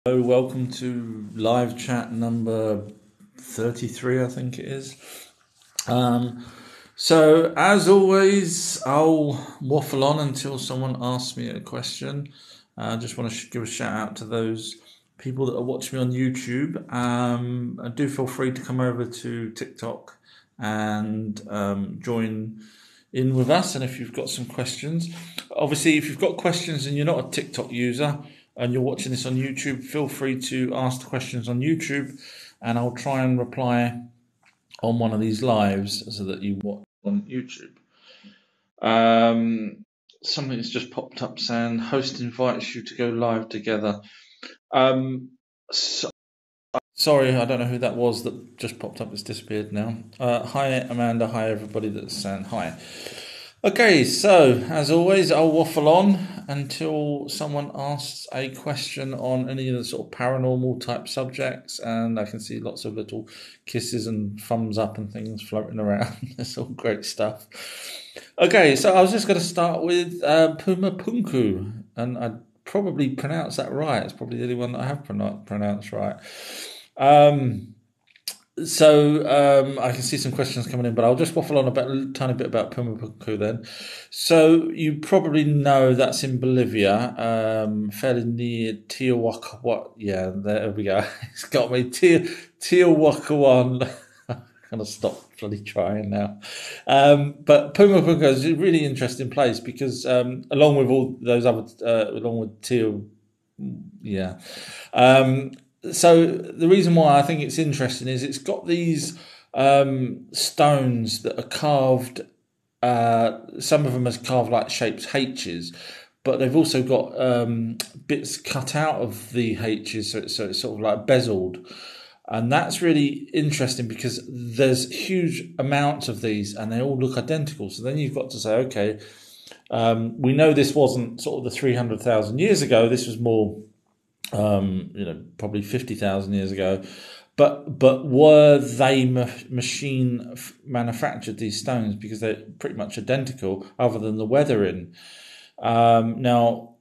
Hello, welcome to live chat number 33, I think it is. So as always, I'll waffle on until someone asks me a question. I just want to give a shout out to those people that are watching me on YouTube. And do feel free to come over to TikTok and join in with us. And if you've got some questions, obviously, if you've got questions and you're not a TikTok user, and you're watching this on YouTube, feel free to ask the questions on YouTube and I'll try and reply on one of these lives so that you watch on YouTube. Something that's just popped up saying host invites you to go live together. Sorry, I don't know who that was that just popped up. It's disappeared now. Hi, Amanda. Hi, everybody that's saying hi. Okay, so as always, I'll waffle on until someone asks a question on any of the sort of paranormal type subjects, and I can see lots of little kisses and thumbs up and things floating around. It's all great stuff. Okay, so I was just going to start with Pumapunku, and I probably pronounced that right. It's probably the only one that I have pronounced right. So I can see some questions coming in, but I'll just waffle on a tiny bit about Pumapunku then. So you probably know that's in Bolivia, fairly near Tiahuanaco. Yeah, there we go. It's got me. Tiahuanaco. I'm gonna stop bloody trying now. But Pumapunku is a really interesting place because along with all those other, along with so the reason why I think it's interesting is it's got these stones that are carved. Some of them are carved like shaped H's, but they've also got bits cut out of the H's, so it's sort of like bezeled. And that's really interesting because there's huge amounts of these and they all look identical. So then you've got to say, okay, we know this wasn't sort of the 300,000 years ago. This was more probably 50,000 years ago, but were they machine manufactured, these stones, because they're pretty much identical other than the weathering. Now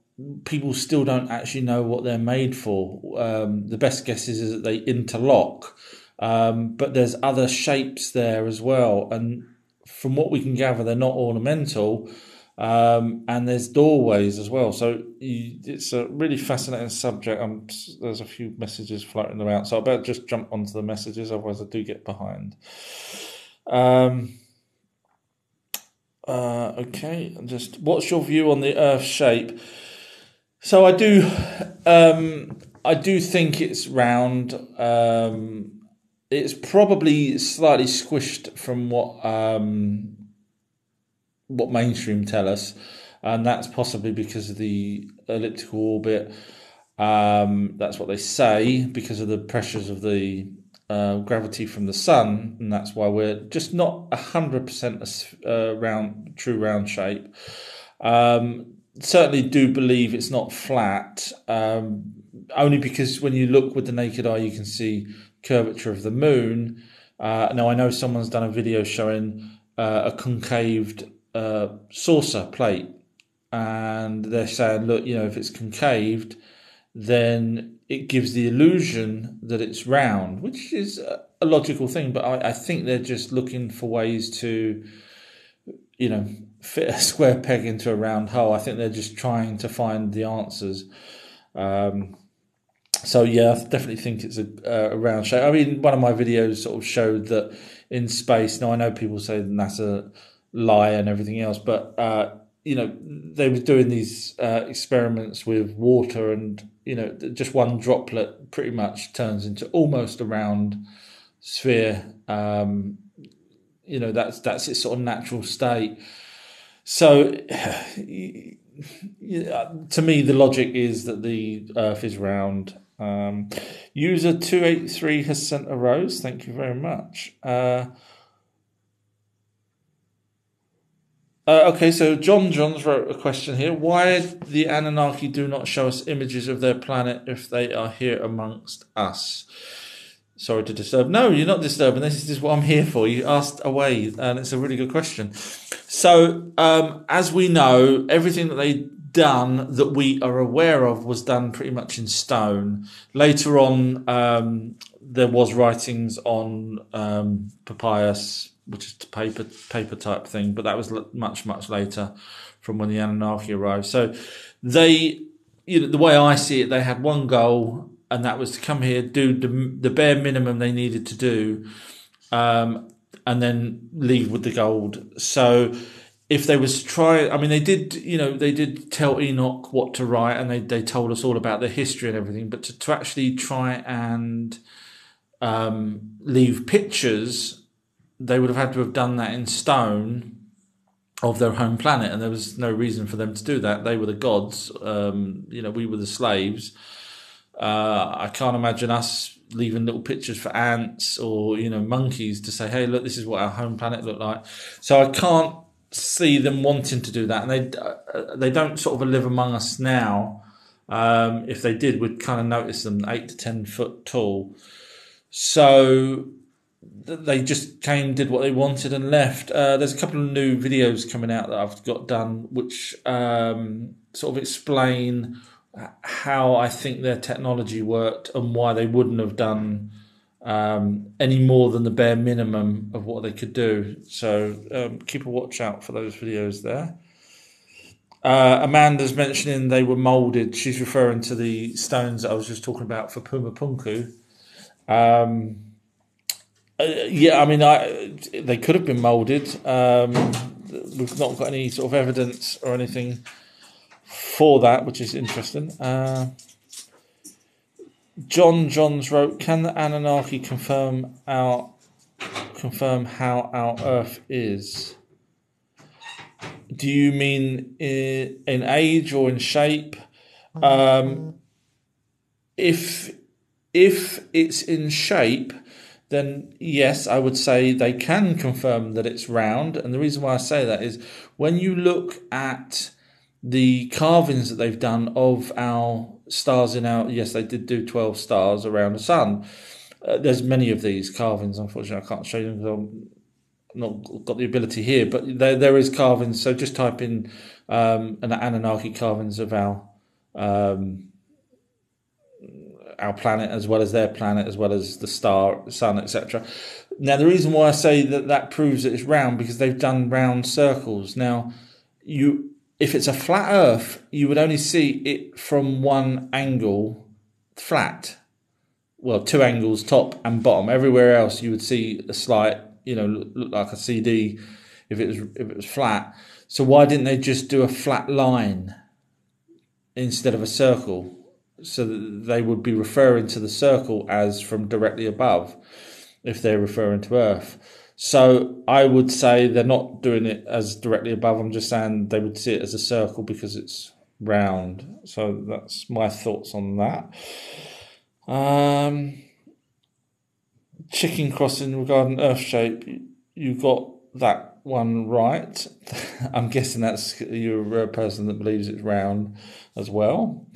people still don't actually know what they're made for. The best guess is that they interlock, but there's other shapes there as well, and from what we can gather they're not ornamental. And there's doorways as well, so it's a really fascinating subject. There's a few messages floating around, so I better just jump onto the messages, otherwise I do get behind. Okay, just what's your view on the Earth shape? So I do think it's round. It's probably slightly squished from what mainstream tell us, and that's possibly because of the elliptical orbit. That's what they say, because of the pressures of the gravity from the sun, and that's why we're just not 100% true round shape. Certainly do believe it's not flat, only because when you look with the naked eye you can see curvature of the moon. Now I know someone's done a video showing a concaved saucer plate, and they're saying, look, if it's concaved then it gives the illusion that it's round, which is a logical thing, but I think they're just looking for ways to fit a square peg into a round hole. I think they're just trying to find the answers. So yeah, I definitely think it's a round shape. I mean, one of my videos sort of showed that in space. Now I know people say NASA lie and everything else, but they were doing these experiments with water, and just one droplet pretty much turns into almost a round sphere. That's its sort of natural state. So to me the logic is that the Earth is round. User 283 has sent a rose, thank you very much. Okay, so John's wrote a question here. Why the Anunnaki do not show us images of their planet if they are here amongst us? Sorry to disturb. No, you're not disturbing. This is what I'm here for. You asked away, and it's a really good question. So, as we know, everything that they done that we are aware of was done pretty much in stone. Later on, there was writings on papyrus, which is paper type thing, but that was much later from when the Anunnaki arrived. So they, the way I see it, they had one goal, and that was to come here, do the bare minimum they needed to do, and then leave with the gold. So if they was to try, I mean, they did tell Enoch what to write, and they told us all about their history and everything, but to actually try and leave pictures, they would have had to have done that in stone of their home planet, and there was no reason for them to do that. They were the gods, we were the slaves. I can't imagine us leaving little pictures for ants or monkeys to say, hey, look, this is what our home planet looked like. So I can't see them wanting to do that, and they don't sort of live among us now. If they did, we'd kind of notice them 8 to 10 foot tall. So they just came, did what they wanted, and left. There's a couple of new videos coming out that I've got done, which sort of explain how I think their technology worked and why they wouldn't have done any more than the bare minimum of what they could do. So keep a watch out for those videos there. Amanda's mentioning they were moulded. She's referring to the stones that I was just talking about for Pumapunku. They could have been moulded. We've not got any sort of evidence or anything for that, which is interesting. Johns wrote, can the Anunnaki confirm how our Earth is? Do you mean in age or in shape? If it's in shape, then yes, I would say they can confirm that it's round. And the reason why I say that is when you look at the carvings that they've done of our stars yes, they did do 12 stars around the sun. There's many of these carvings. Unfortunately, I can't show you them because I've not got the ability here, but there is carvings. So just type in an Anunnaki carvings of our planet, as well as their planet, as well as the sun, etc. Now, the reason why I say that proves that it's round, because they've done round circles. Now, if it's a flat Earth, you would only see it from one angle, flat. Well, two angles, top and bottom. Everywhere else, you would see a slight, look like a CD if it was flat. So why didn't they just do a flat line instead of a circle? So that they would be referring to the circle as from directly above, if they're referring to Earth. So I would say they're not doing it as directly above. I'm just saying they would see it as a circle because it's round. So that's my thoughts on that. Chicken crossing regarding Earth shape, you got that one right. I'm guessing you're a person that believes it's round as well.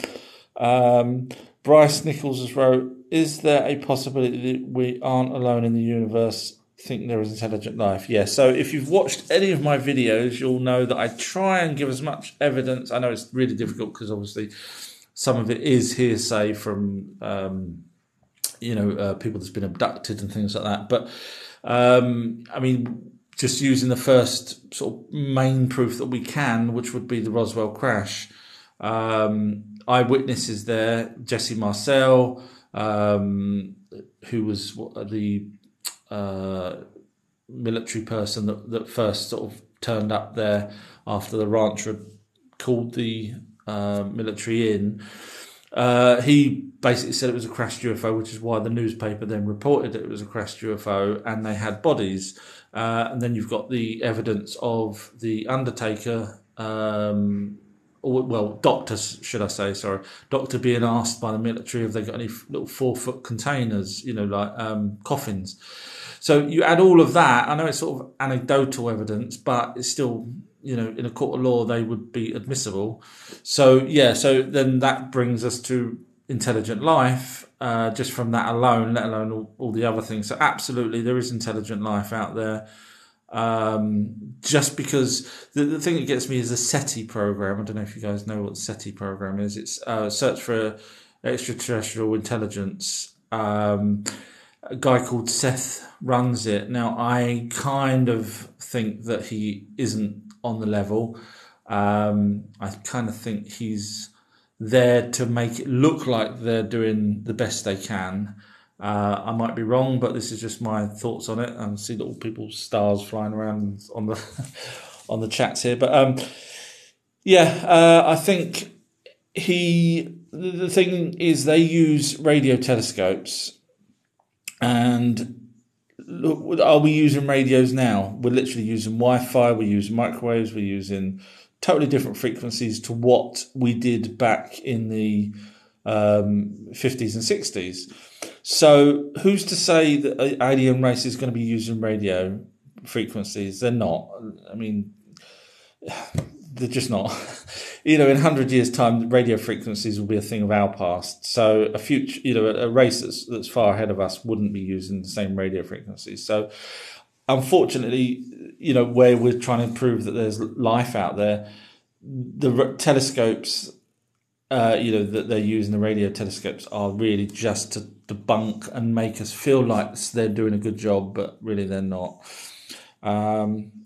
Bryce Nichols has wrote, is there a possibility that we aren't alone in the universe? Think there is intelligent life? Yes. So if you've watched any of my videos, you'll know that I try and give as much evidence. I know it's really difficult because obviously some of it is hearsay from people that's been abducted and things like that. But just using the first sort of main proof that we can, which would be the Roswell crash. Eyewitnesses there, Jesse Marcel, who was the military person that first sort of turned up there after the rancher had called the military in. He basically said it was a crashed UFO, which is why the newspaper then reported that it was a crashed UFO, and they had bodies. And then you've got the evidence of the undertaker, doctors, should I say, sorry, doctor being asked by the military if they got any little 4-foot containers, like coffins. So you add all of that. I know it's sort of anecdotal evidence, but it's still, in a court of law, they would be admissible. So, so then that brings us to intelligent life, just from that alone, let alone all the other things. So absolutely, there is intelligent life out there. Just because the thing that gets me is the SETI program. I don't know if you guys know what the SETI program is. It's Search for Extraterrestrial Intelligence. A guy called Seth runs it. Now, I kind of think that he isn't on the level. I kind of think he's there to make it look like they're doing the best they can. I might be wrong, but this is just my thoughts on it. I see little people's stars flying around on the on the chats here, but I think the thing is they use radio telescopes, and look, are we using radios now? We're literally using Wi-Fi, we're using microwaves, we're using totally different frequencies to what we did back in the 50s and 60s. So who's to say that an alien race is going to be using radio frequencies? They're not. I mean, they're just not. In 100 years' time, radio frequencies will be a thing of our past. So a future, a race that's far ahead of us wouldn't be using the same radio frequencies. So unfortunately, where we're trying to prove that there's life out there, the telescopes, that they're using, the radio telescopes, are really just to debunk and make us feel like they're doing a good job, but really they're not.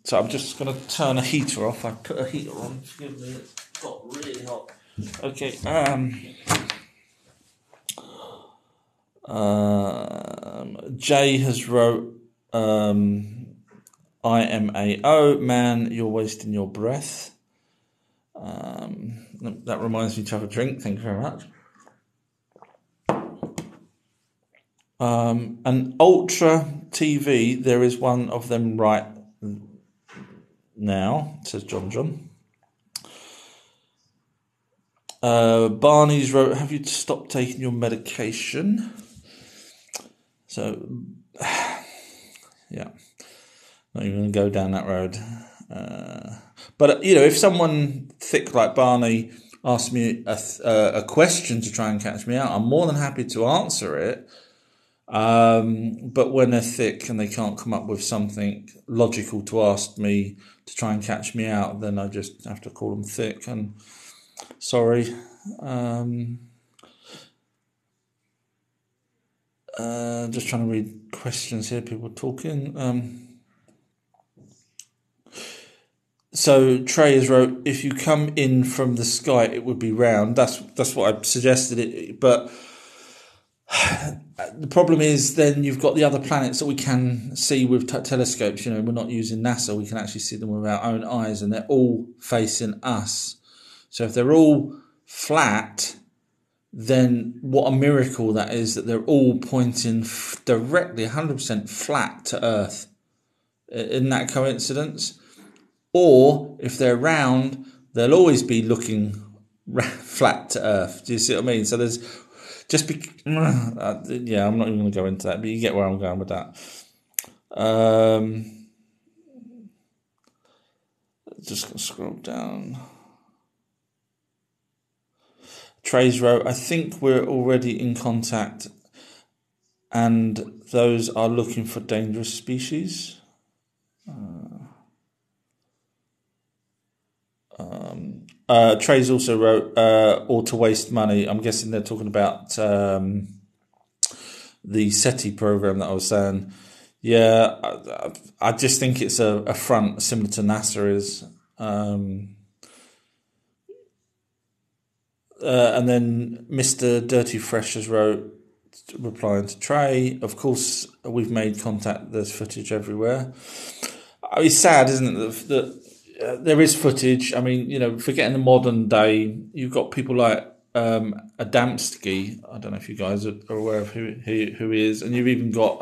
So I'm just going to turn a heater off. I put a heater on. Forgive me, it's got really hot. Okay. Jay has wrote, IMAO, man, you're wasting your breath. That reminds me to have a drink. Thank you very much. And Ultra TV, there is one of them right now, says John. Barney's wrote, have you stopped taking your medication? So, yeah, not even going to go down that road. But if someone thick like Barney asks me a question to try and catch me out, I'm more than happy to answer it. But when they're thick and they can't come up with something logical to ask me to try and catch me out, then I just have to call them thick. And sorry. Just trying to read questions here. People talking. So Trey has wrote, if you come in from the sky, it would be round. That's what I suggested it, but the problem is then you've got the other planets that we can see with telescopes. We're not using NASA. We can actually see them with our own eyes, and they're all facing us. So if they're all flat, then what a miracle that is, that they're all pointing directly 100% flat to Earth. Isn't that a coincidence? Or if they're round, they'll always be looking flat to Earth. Do you see what I mean? So there's I'm not even going to go into that, but you get where I'm going with that. Just going to scroll down. Trey's wrote, I think we're already in contact and those are looking for dangerous species. Trey's also wrote, or to waste money. I'm guessing they're talking about the SETI program that I was saying. Yeah, I just think it's a front similar to NASA is. And then Mr. Dirty Fresh has wrote, replying to Trey, of course, we've made contact. There's footage everywhere. It's sad, isn't it, that there is footage. I mean, forgetting the modern day, you've got people like Adamski. I don't know if you guys are aware of who he is. And you've even got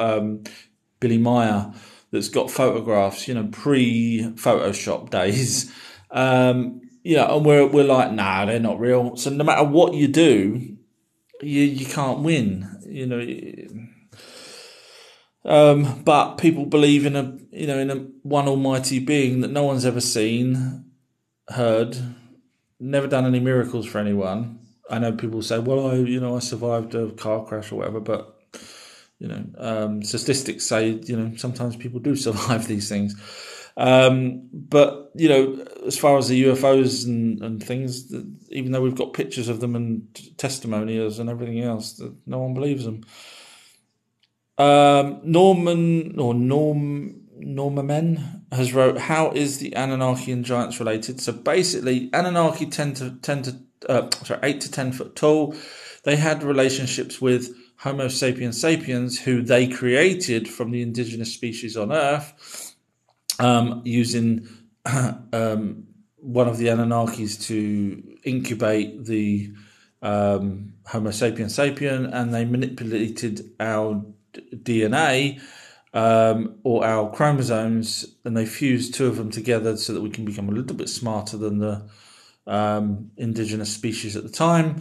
Billy Meier that's got photographs, pre-Photoshop days. And we're like, nah, they're not real. So no matter what you do, you can't win, but people believe in a one almighty being that no one's ever seen, heard, never done any miracles for anyone. I know people say, well, I survived a car crash or whatever, but Statistics say, sometimes people do survive these things. But, as far as the UFOs and things, even though we've got pictures of them and testimonials and everything else, no one believes them. Normamen has wrote, how is the Anunnaki and giants related? So basically, Anunnaki 8 to 10 foot tall. They had relationships with Homo sapiens sapiens, who they created from the indigenous species on Earth, using one of the Anunnakis to incubate the Homo sapiens sapien, and they manipulated our DNA or our chromosomes, and they fused two of them together so that we can become a little bit smarter than the indigenous species at the time.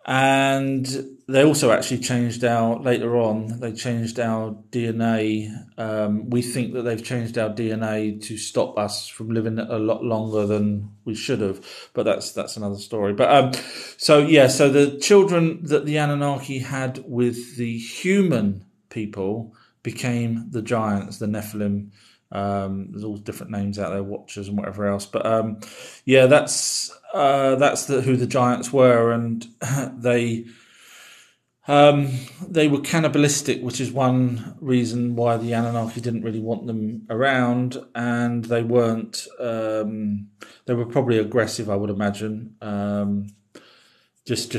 And they also actually changed later on, they changed our DNA. We think that they've changed our DNA to stop us from living a lot longer than we should have, but that's another story. But so the children that the Anunnaki had with the human people became the giants, the Nephilim. There's all different names out there, Watchers and whatever else. But that's who the giants were, and they were cannibalistic, which is one reason why the Anunnaki didn't really want them around, and they weren't. They were probably aggressive, I would imagine. I'm just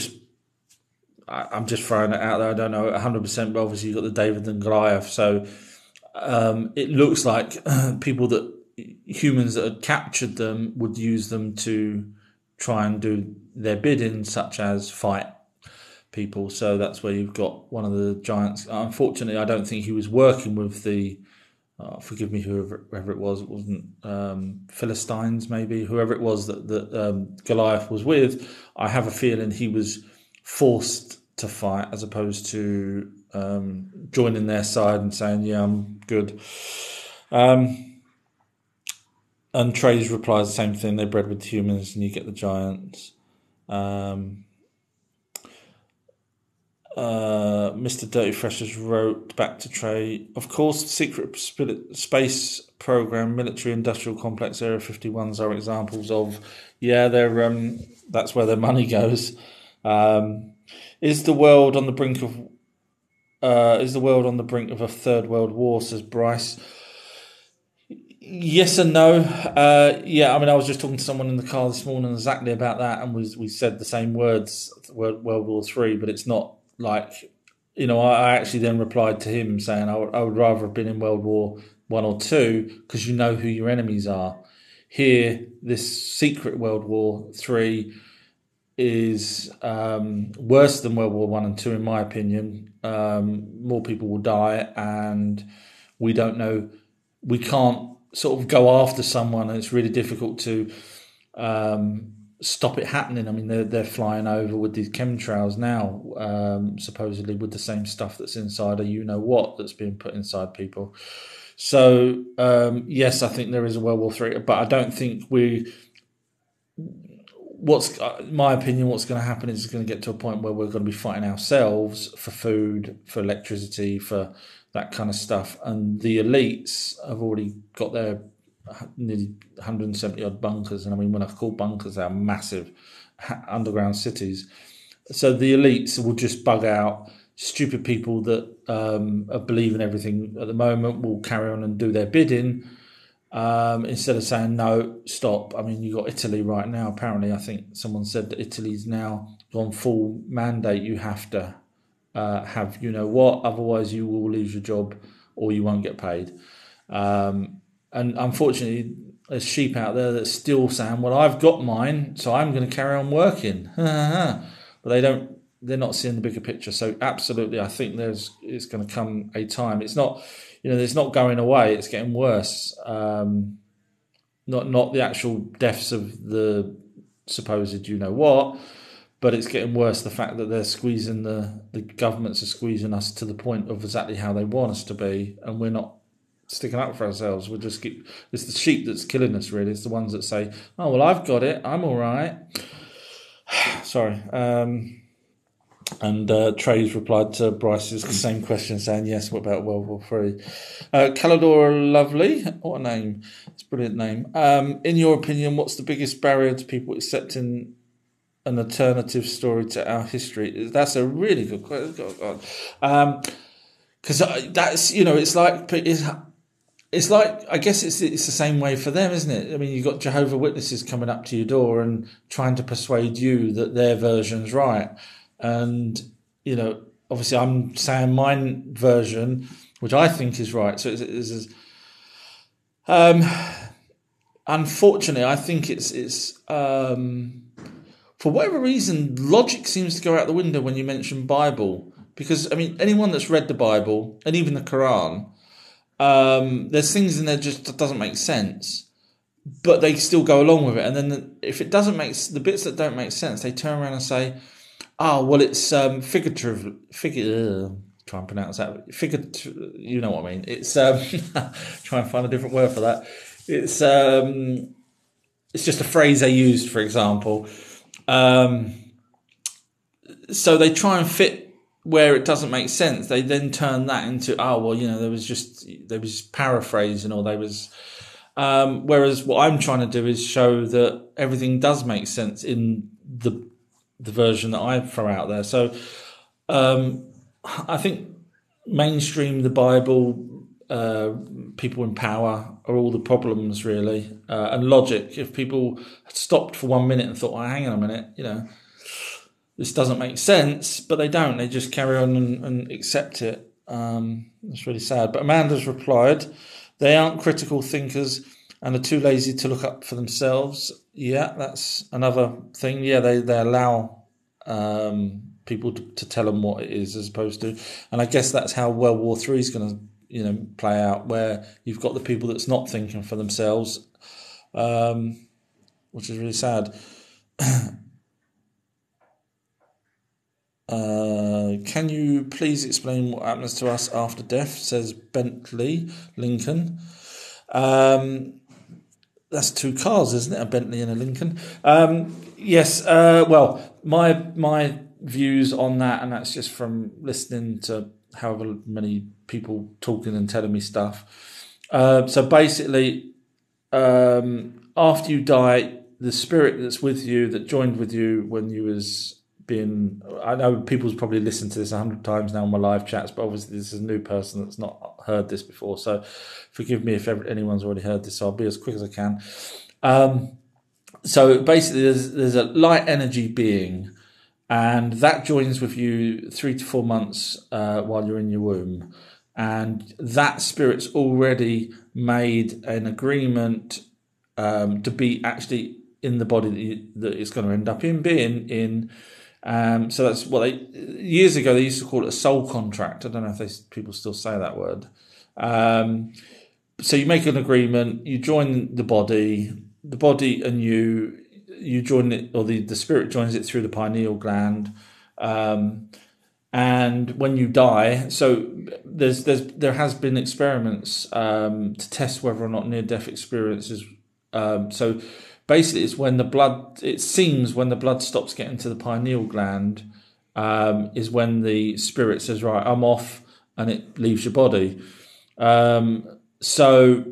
throwing it out there. I don't know 100%, but obviously you've got the David and Goliath, so it looks like humans that had captured them would use them to try and do their bidding, such as fight people. So that's where you've got one of the giants. Unfortunately, I don't think he was working with the, forgive me, whoever it was. It wasn't Philistines, maybe. Whoever it was that Goliath was with, I have a feeling he was forced to fight as opposed to joining their side and saying, yeah, I'm good. And Trey's replies the same thing. They bred with humans and you get the giants. Mr. Dirty Freshers wrote back to Trey, of course, the secret space program, military industrial complex, Area 51s are examples of, that's where their money goes. Is the world on the brink of a third world war, says Bryce? Yes and no. I was just talking to someone in the car this morning exactly about that, and we said the same words, World War III, but it's not like, I actually then replied to him saying I would rather have been in World War I or II, because you know who your enemies are. Here, this secret World War III is worse than World War I and II, in my opinion. More people will die, and we don't know. We can't sort of go after someone, and it's really difficult to stop it happening. I mean, they're flying over with these chemtrails now, supposedly with the same stuff that's inside what that's being put inside people. So yes, I think there is a World War III, but I don't think in my opinion, what's going to happen is it's going to get to a point where we're going to be fighting ourselves for food, for electricity, for that kind of stuff. And the elites have already got their nearly 170 odd bunkers. And I mean, when I call bunkers, they are massive underground cities. So the elites will just bug out. Stupid people that believe in everything at the moment will carry on and do their bidding. Instead of saying no, stop. I mean, you got Italy right now. Apparently, I think someone said that Italy's now gone full mandate. You have to have otherwise you will lose your job or you won't get paid. And unfortunately, there's sheep out there that's still saying, well, I've got mine, so I'm going to carry on working. But they're not seeing the bigger picture. So absolutely, I think it's going to come a time. It's not, it's not going away. It's getting worse. Not the actual deaths of the supposed but it's getting worse. The fact that they're squeezing the governments are squeezing us to the point of exactly how they want us to be, and we're not sticking up for ourselves. It's the sheep that's killing us, really. It's the ones that say, oh, well, I've got it, I'm all right. Sorry. And Trey's replied to Bryce's same question, saying, yes, what about World War Three? Caladora Lovely, what a name. It's a brilliant name. In your opinion, what's the biggest barrier to people accepting an alternative story to our history? That's a really good question. Because that's, it's like... It's like, I guess it's the same way for them, isn't it? I mean, you've got Jehovah's Witnesses coming up to your door and trying to persuade you that their version's right. And, obviously I'm saying my version, which I think is right. So unfortunately, I think it's for whatever reason, logic seems to go out the window when you mention Bible. Because, I mean, anyone that's read the Bible, and even the Quran, there's things in there just that doesn't make sense, but they still go along with it. And then if it doesn't make the bits that don't make sense, they turn around and say, "Oh, well, it's figurative. Try and pronounce that. You know what I mean? It's try and find a different word for that. It's just a phrase they used, for example. So they try and fit." Where it doesn't make sense, they then turn that into, there was paraphrasing, or there was. Whereas what I'm trying to do is show that everything does make sense in the version that I throw out there. So I think mainstream, the Bible, people in power are all the problems really, and logic. If people had stopped for 1 minute and thought, hang on a minute, this doesn't make sense, but they don't. They just carry on and accept it. It's really sad. But Amanda's replied, they aren't critical thinkers and are too lazy to look up for themselves. Yeah, that's another thing. Yeah, they allow people to tell them what it is as opposed to... And I guess that's how World War III is going to play out, where you've got the people that's not thinking for themselves, which is really sad. Can you please explain what happens to us after death, says Bentley Lincoln. That's two cars, isn't it? A Bentley and a Lincoln. Yes, well, my views on that, and that's just from listening to however many people talking and telling me stuff. So basically, after you die, the spirit that's with you, that joined with you when you was... I know people's probably listened to this 100 times now on my live chats, but obviously this is a new person that's not heard this before. So forgive me if anyone's already heard this. So I'll be as quick as I can. So basically there's a light energy being, and that joins with you 3 to 4 months while you're in your womb. And that spirit's already made an agreement to be actually in the body that it's going to end up being in. So that's what years ago they used to call it a soul contract. I don't know if people still say that word. So you make an agreement, you join the body and you join it, or the spirit joins it through the pineal gland. And when you die, so there has been experiments to test whether or not near-death experiences. So basically, it's when the blood. It seems when the blood stops getting to the pineal gland, is when the spirit says, "Right, I'm off," and it leaves your body. So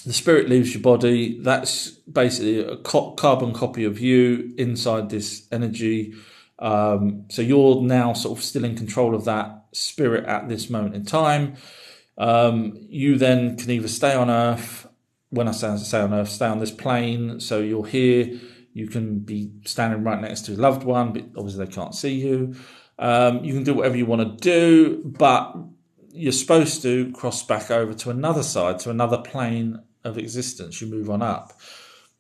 the spirit leaves your body. That's basically a carbon copy of you inside this energy. So you're now sort of still in control of that spirit at this moment in time. You then can either stay on Earth. When I say on Earth, stay on this plane. So you're here. You can be standing right next to a loved one, but obviously they can't see you. You can do whatever you want to do, but you're supposed to cross back over to another side, to another plane of existence. You move on up.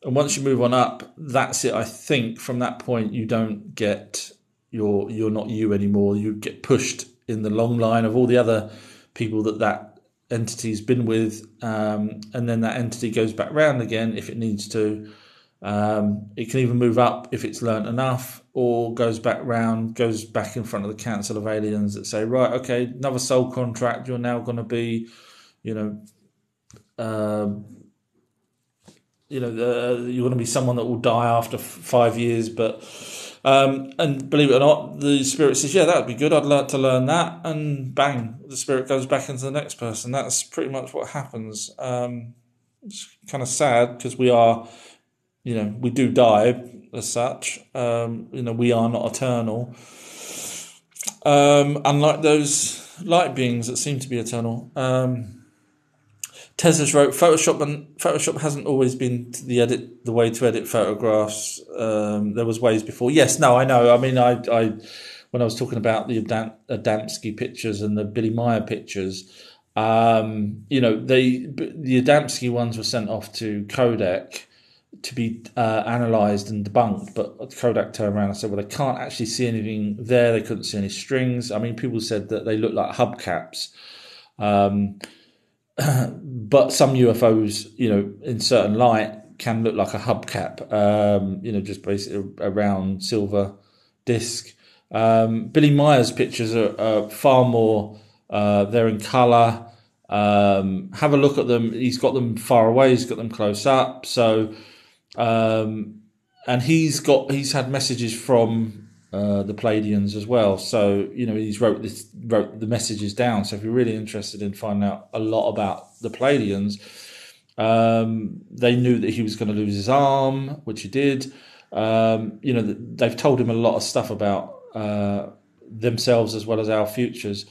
And once you move on up, that's it. I think from that point, you don't get you're not you anymore. You get pushed in the long line of all the other people that entity's been with, and then that entity goes back round again if it needs to. It can even move up if it's learnt enough, or goes back round, goes back in front of the council of aliens that say, right, okay, another soul contract. You're now going to be, you're going to be someone that will die after 5 years, but And believe it or not, the spirit says, yeah, that would be good. I'd like to learn that. And bang, the spirit goes back into the next person. That's pretty much what happens. It's kind of sad because we are, we do die as such. We are not eternal. Unlike those light beings that seem to be eternal. Tezos wrote, Photoshop hasn't always been the way to edit photographs. There was ways before. Yes, no, I know. I mean, I when I was talking about the Adamski pictures and the Billy Meier pictures, the Adamski ones were sent off to Kodak to be analysed and debunked, but Kodak turned around and said, well, they can't actually see anything there. They couldn't see any strings. I mean, people said that they look like hubcaps. But some UFOs, in certain light can look like a hubcap, just basically a round silver disc. Billy Meier's pictures are far more, they're in colour. Have a look at them. He's got them far away, he's got them close up. So, and he's had messages from the Pleiadians as well. So, he's wrote the messages down. So if you're really interested in finding out a lot about the Pleiadians, they knew that he was going to lose his arm, which he did. They've told him a lot of stuff about themselves as well as our futures.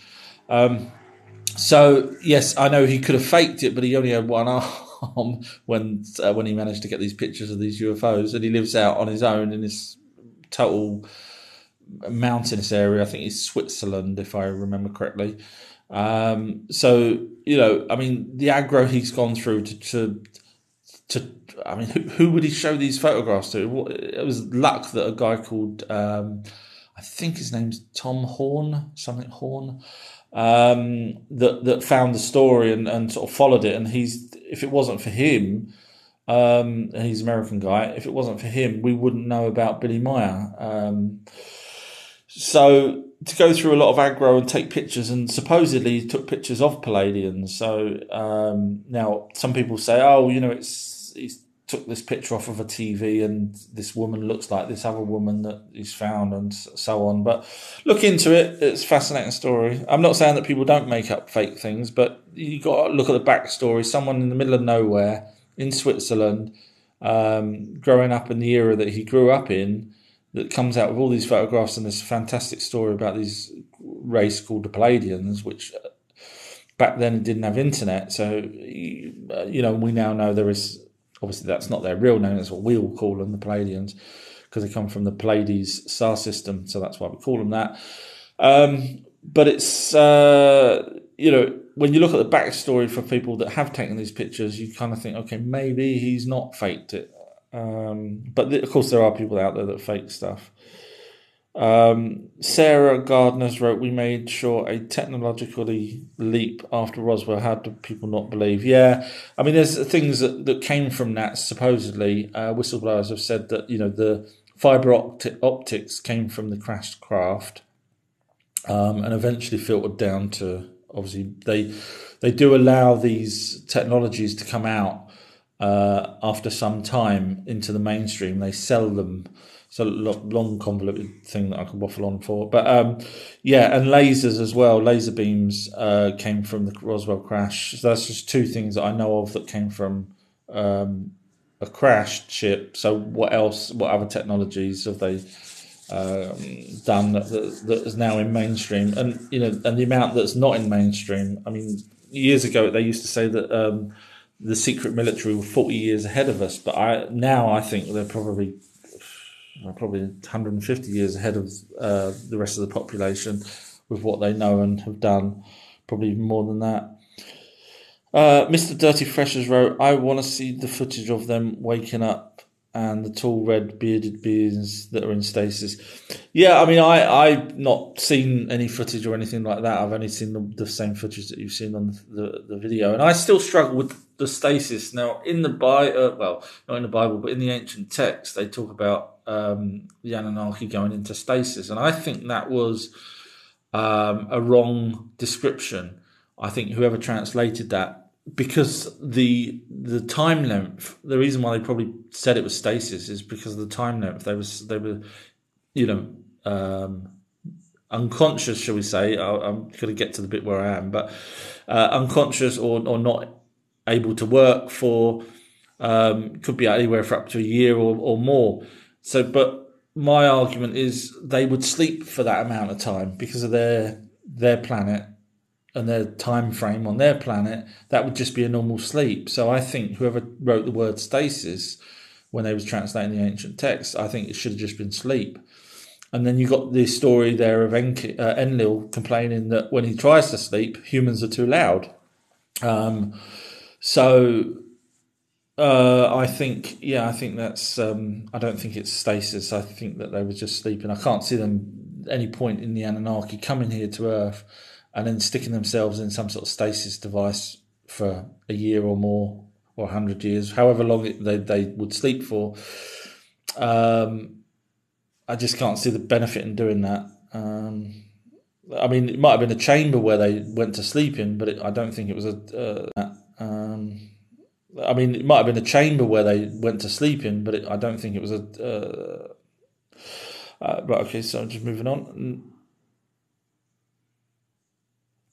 So yes, I know he could have faked it, but he only had one arm when he managed to get these pictures of these UFOs, and he lives out on his own in this total mountainous area. I think it's Switzerland, if I remember correctly. I mean, the aggro he's gone through to I mean, who would he show these photographs to? It was luck that a guy called, I think his name's Tom Horn, something Horn, that found the story and sort of followed it. And if it wasn't for him, and he's an American guy, if it wasn't for him, we wouldn't know about Billy Meier. So to go through a lot of aggro and take pictures, and supposedly he took pictures of Pleiadians. So now some people say, he took this picture off of a TV and this woman looks like this other woman that he's found and so on. But look into it. It's a fascinating story. I'm not saying that people don't make up fake things, but you got to look at the backstory. Someone in the middle of nowhere in Switzerland, growing up in the era that he grew up in, that comes out with all these photographs and this fantastic story about these race called the Pleiadians, which back then didn't have internet. So, we now know there is, obviously that's not their real name, that's what we all call them, the Pleiadians, because they come from the Pleiades star system, so that's why we call them that. But it's, when you look at the backstory for people that have taken these pictures, you kind of think, okay, maybe he's not faked it. But of course there are people out there that fake stuff. Sarah Gardner's wrote, we made sure a technologically leap after Roswell. How do people not believe? Yeah, I mean, there's things that came from that, supposedly. Whistleblowers have said that, the fibre optics came from the crashed craft, and eventually filtered down to, obviously, they do allow these technologies to come out after some time into the mainstream. They sell them. It's a long convoluted thing that I could waffle on for. But and lasers as well. Laser beams came from the Roswell crash. So that's just two things that I know of that came from a crashed ship. So what other technologies have they done that is now in mainstream? And and the amount that's not in mainstream. I mean, years ago they used to say that the secret military were 40 years ahead of us, but I think they're probably 150 years ahead of the rest of the population with what they know and have done, probably even more than that. Mr. Dirty Freshers wrote, I want to see the footage of them waking up and the tall red bearded beings that are in stasis. Yeah, I mean, I've not seen any footage or anything like that. I've only seen the same footage that you've seen on the video. And I still struggle with the stasis. Now, in the Bible, not in the Bible, but in the ancient text, they talk about the Anunnaki going into stasis. And I think that was a wrong description. I think whoever translated that, because the time length, the reason why they probably said it was stasis is because of the time length. They were unconscious, shall we say. I'm going to get to the bit where I am, but unconscious or not able to work for, could be anywhere for up to a year or more. So, but my argument is they would sleep for that amount of time because of their planet and their time frame on their planet. That would just be a normal sleep. So I think whoever wrote the word stasis when they was translating the ancient text, I think it should have just been sleep. And then you got the story there of Enlil complaining that when he tries to sleep, humans are too loud. I think that's. I don't think it's stasis. I think that they were just sleeping. I can't see them any point in the Anunnaki coming here to Earth and then sticking themselves in some sort of stasis device for a year or more, or 100 years, however long they would sleep for. I just can't see the benefit in doing that. I mean, it might have been a chamber where they went to sleep in, but I don't think it was I mean, it might have been a chamber where they went to sleep in, but I don't think it was right, okay, so I'm just moving on.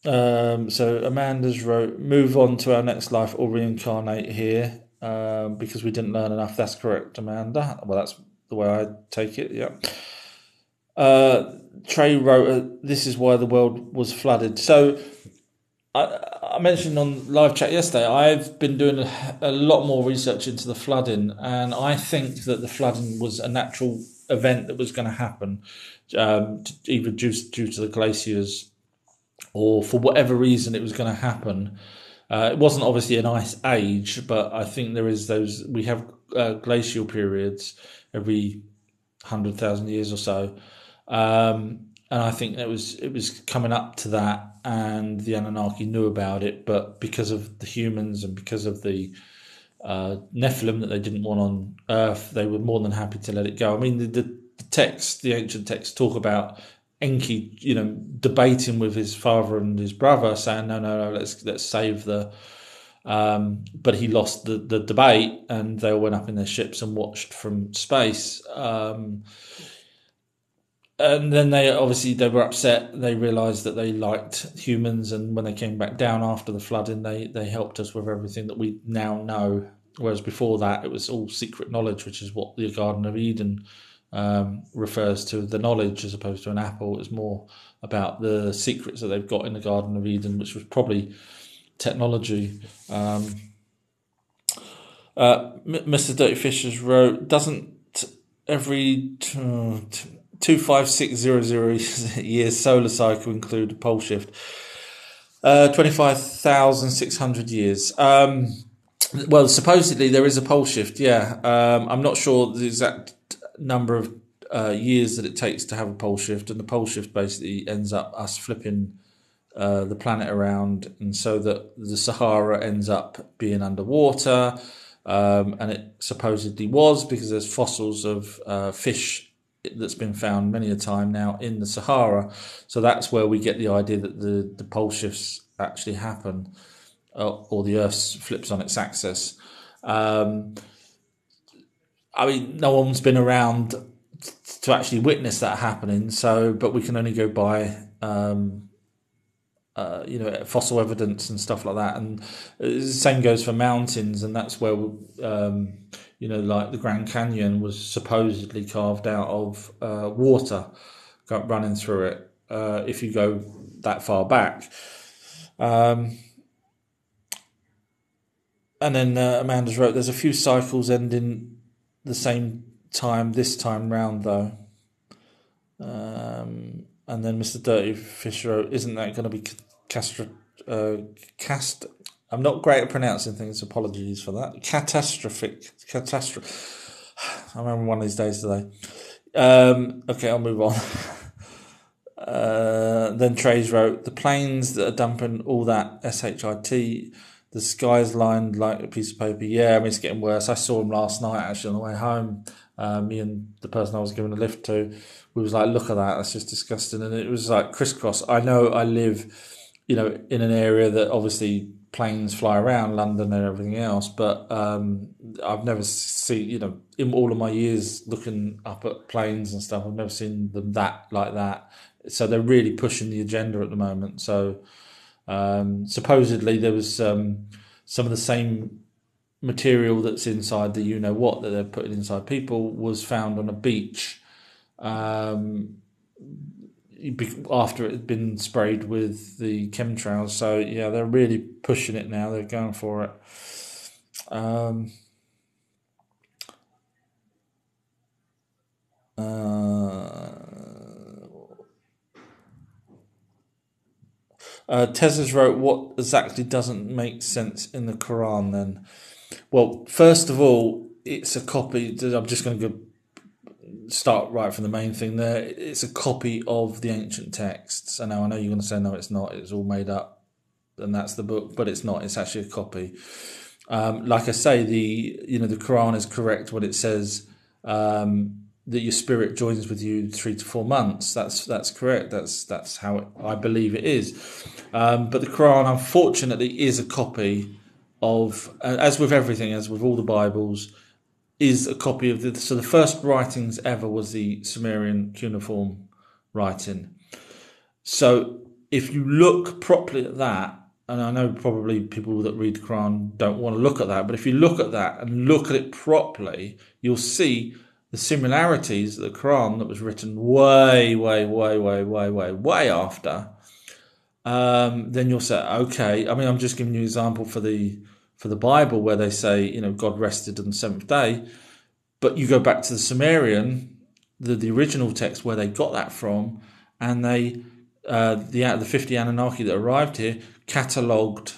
So Amanda's wrote, move on to our next life or reincarnate here because we didn't learn enough. That's correct, Amanda. Well, that's the way I take it, yeah. Trey wrote, this is why the world was flooded. So I mentioned on live chat yesterday, I've been doing a lot more research into the flooding, and I think that the flooding was a natural event that was going to happen, either due to the glaciers or for whatever reason it was going to happen. It wasn't obviously an ice age, but I think we have glacial periods every 100,000 years or so. And I think it was coming up to that, and the Anunnaki knew about it, but because of the humans and because of the Nephilim that they didn't want on Earth, they were more than happy to let it go. I mean, the ancient texts talk about Enki, debating with his father and his brother, saying, no, let's save the. But he lost the debate, and they all went up in their ships and watched from space. And then they were upset. They realised that they liked humans, and when they came back down after the flooding, they helped us with everything that we now know. Whereas before that, it was all secret knowledge, which is what the Garden of Eden refers to, the knowledge as opposed to an apple. It was more about the secrets that they've got in the Garden of Eden, which was probably technology. Mr. Dirty Fishers wrote, doesn't every 25600 years solar cycle include a pole shift? 25,600 years. Well, supposedly there is a pole shift, yeah. I'm not sure the exact number of years that it takes to have a pole shift, and the pole shift basically ends up us flipping the planet around, and so that the Sahara ends up being underwater, and it supposedly was because there's fossils of fish that's been found many a time now in the Sahara. So that's where we get the idea that the pole shifts actually happen, or the Earth flips on its axis. I mean, no one's been around to actually witness that happening. But we can only go by, fossil evidence and stuff like that. And the same goes for mountains, and that's where, like the Grand Canyon was supposedly carved out of water running through it. If you go that far back. And then Amanda's wrote, there's a few cycles ending the same time this time round, though. And then Mr. Dirty Fish wrote, isn't that going to be I'm not great at pronouncing things, apologies for that. Catastrophic. I remember one of these days today. Okay, I'll move on. Then Trays wrote, the planes that are dumping all that SHIT, the sky's lined like a piece of paper. Yeah, I mean, it's getting worse. I saw them last night, actually, on the way home. Me and the person I was giving a lift to, we was like, look at that, that's just disgusting. And it was like crisscross. I know I live in an area that obviously planes fly around London and everything else. But I've never seen, in all of my years looking up at planes and stuff, I've never seen them like that. So they're really pushing the agenda at the moment. So supposedly there was some of the same material that's inside the what that they're putting inside people was found on a beach after it had been sprayed with the chemtrails. So yeah, they're really pushing it now. They're going for it. Tez's wrote, what exactly doesn't make sense in the Quran then? Well, first of all, it's a copy. I'm just going to start right from the main thing there. It's a copy of the ancient texts. I know you're going to say, no, it's not. It's all made up and that's the book, but it's not. It's actually a copy. Like I say, the Quran is correct when it says that your spirit joins with you 3 to 4 months. That's correct. That's how I believe it is. But the Quran, unfortunately, is a copy of, as with everything, as with all the Bibles, is a copy of so the first writings ever was the Sumerian cuneiform writing. So if you look properly at that, and I know probably people that read the Quran don't want to look at that, but if you look at that and look at it properly, you'll see the similarities of the Quran that was written way after. Then you'll say, okay. I mean, I'm just giving you an example for the Bible where they say, God rested on the seventh day, but you go back to the Sumerian, the original text where they got that from, and they the 50 Anunnaki that arrived here catalogued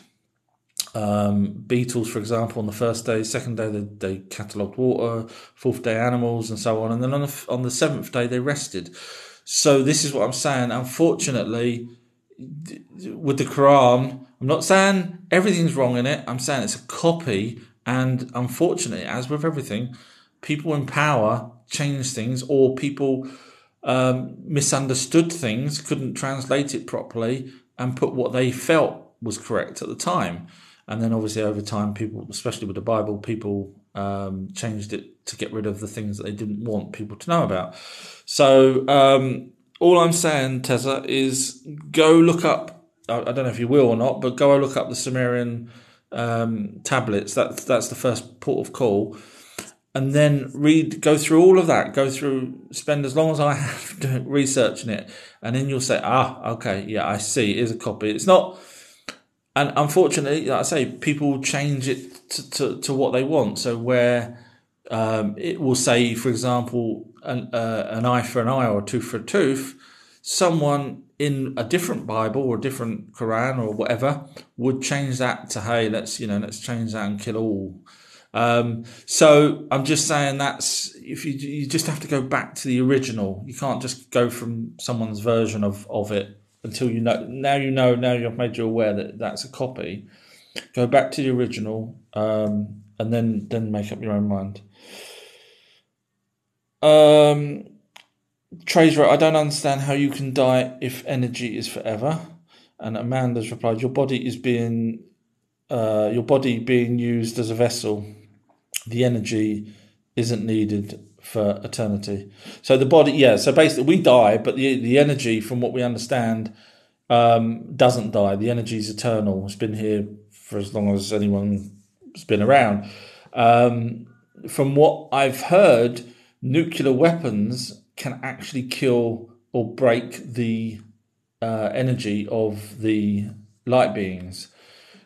beetles, for example, on the first day. Second day they catalogued water. Fourth day animals, and so on. And then on the seventh day they rested. So this is what I'm saying. Unfortunately, with the Quran, I'm not saying everything's wrong in it. I'm saying it's a copy, and unfortunately, as with everything, people in power change things, or people misunderstood things, couldn't translate it properly, and put what they felt was correct at the time. And then obviously over time, people, especially with the Bible, people changed it to get rid of the things that they didn't want people to know about. So all I'm saying, Tessa, is go look up, I don't know if you will or not, but go look up the Sumerian tablets. That's the first port of call. And then go through all of that, spend as long as I have researching it. And then you'll say, okay, yeah, I see, it is a copy. It's not, and unfortunately, like I say, people change it to what they want. So where it will say, for example, an eye for an eye or a tooth for a tooth, someone in a different Bible or a different Quran or whatever would change that to, hey, let's change that and kill all. So I'm just saying that's, if you just have to go back to the original. You can't just go from someone's version of it until you know. Now you've made you aware that that's a copy. Go back to the original, and then make up your own mind. Trey's right, I don't understand how you can die if energy is forever. And Amanda's replied, your body being used as a vessel. The energy isn't needed for eternity. So the body, so basically we die, but the energy, from what we understand, doesn't die. The energy is eternal. It's been here for as long as anyone's been around. From what I've heard, nuclear weapons can actually kill or break the energy of the light beings.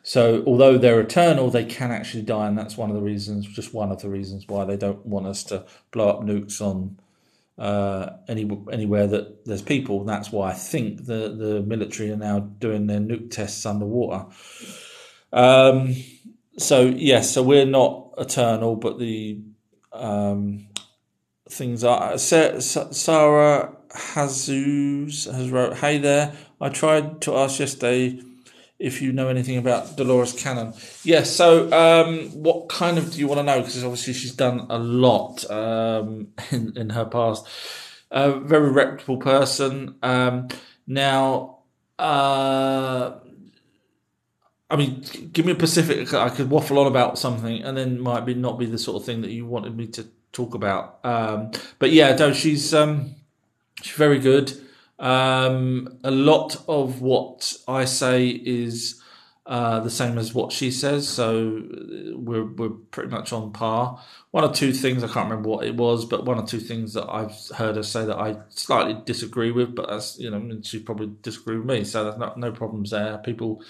So although they're eternal, they can actually die, and that's one of the reasons why they don't want us to blow up nukes on anywhere that there's people. And that's why I think the military are now doing their nuke tests underwater. So we're not eternal, but the things are. Sarah has wrote, hey there, I tried to ask yesterday if you know anything about Dolores Cannon. Yeah, so what kind of do you want to know? Because obviously she's done a lot in her past. Very reputable person. Now, I mean, give me a Pacific. I could waffle on about something, and then might be not be the sort of thing that you wanted me to talk about. But yeah, no, she's very good. A lot of what I say is the same as what she says, so we're pretty much on par. One or two things, I can't remember what it was, but one or two things that I've heard her say that I slightly disagree with. But that's, she probably disagree with me, so there's no problems there. People,